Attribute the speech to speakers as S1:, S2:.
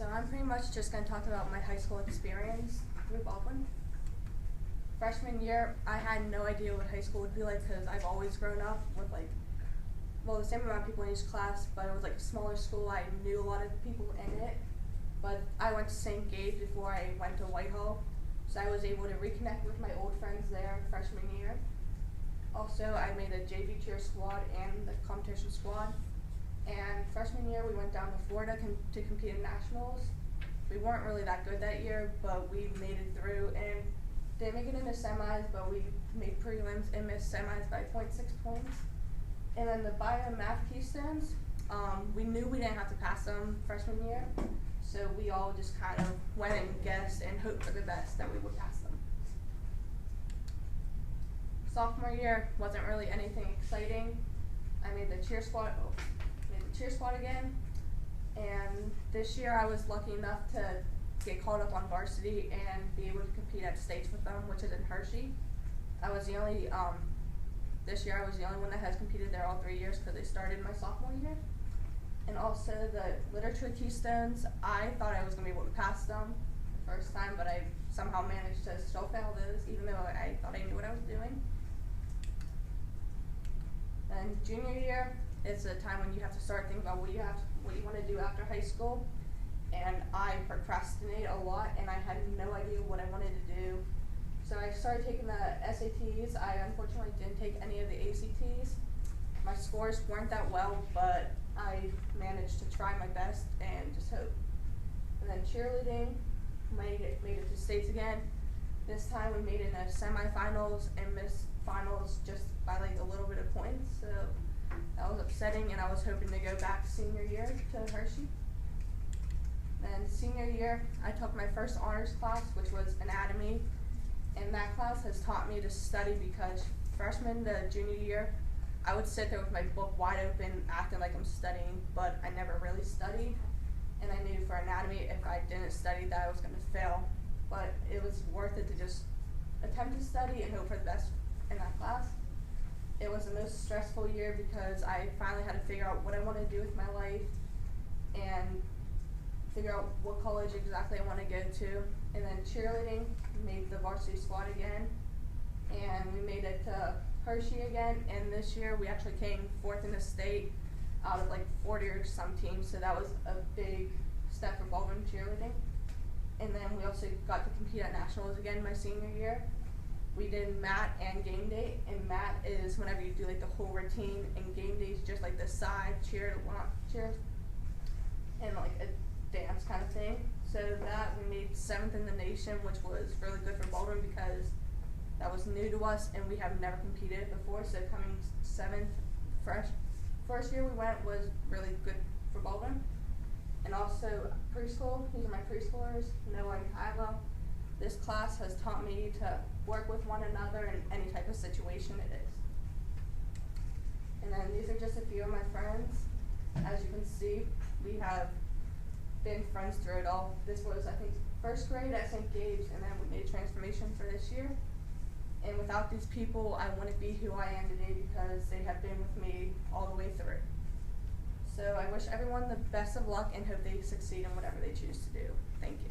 S1: So I'm pretty much just going to talk about my high school experience through Baldwin. Freshman year, I had no idea what high school would be like because I've always grown up with the same amount of people in each class, but it was like a smaller school. I knew a lot of the people in it, but I went to St. Gabe's before I went to Whitehall, so I was able to reconnect with my old friends there freshman year. Also, I made a JV cheer squad and the competition squad. And freshman year, we went down to Florida to compete in nationals. We weren't really that good that year, but we made it through and didn't make it into semis, but we made prelims and missed semis by 0.6 points. And then the bio and math keystones, we knew we didn't have to pass them freshman year, so we all just kind of went and guessed and hoped for the best that we would pass them. Sophomore year wasn't really anything exciting. I made the cheer squad again, and this year I was lucky enough to get called up on varsity and be able to compete at states with them, which is in Hershey. This year I was the only one that has competed there all 3 years because they started my sophomore year. And also the literature keystones, I thought I was going to be able to pass them the first time, but I somehow managed to still fail those, even though I thought I knew what I was doing. And junior year, it's a time when you have to start thinking about what you want to do after high school. And I procrastinated a lot, and I had no idea what I wanted to do. So I started taking the SATs. I unfortunately didn't take any of the ACTs. My scores weren't that well, but I managed to try my best and just hope. And then cheerleading, made it to states again. This time we made it in the semifinals and missed finals just by like a little bit of points. So that was upsetting, and I was hoping to go back senior year to Hershey. Then senior year, I took my first honors class, which was anatomy, and that class has taught me to study because freshman to junior year, I would sit there with my book wide open, acting like I'm studying, but I never really studied. And I knew for anatomy, if I didn't study, that I was going to fail. But it was worth it to just attempt to study and hope for the best in that class. It was the most stressful year because I finally had to figure out what I want to do with my life and figure out what college exactly I want to go to. And then cheerleading, made the varsity squad again, and we made it to Hershey again. And this year we actually came fourth in the state out of like 40 or some teams, so that was a big step for Baldwin cheerleading. And then we also got to compete at nationals again my senior year. We did mat and game day, and mat is whenever you do like the whole routine, and game day is just like the side cheer and like a dance kind of thing. So that we made 7th in the nation, which was really good for Baldwin because that was new to us and we have never competed before. So coming 7th first year we went was really good for Baldwin. And also preschool, these are my preschoolers, Noah and Kyla. This class has taught me to work with one another in any type of situation it is. And then these are just a few of my friends. As you can see, we have been friends through it all. This was, I think, first grade at St. Gabe's, and then we made a transformation for this year. And without these people, I wouldn't be who I am today because they have been with me all the way through. So I wish everyone the best of luck and hope they succeed in whatever they choose to do. Thank you.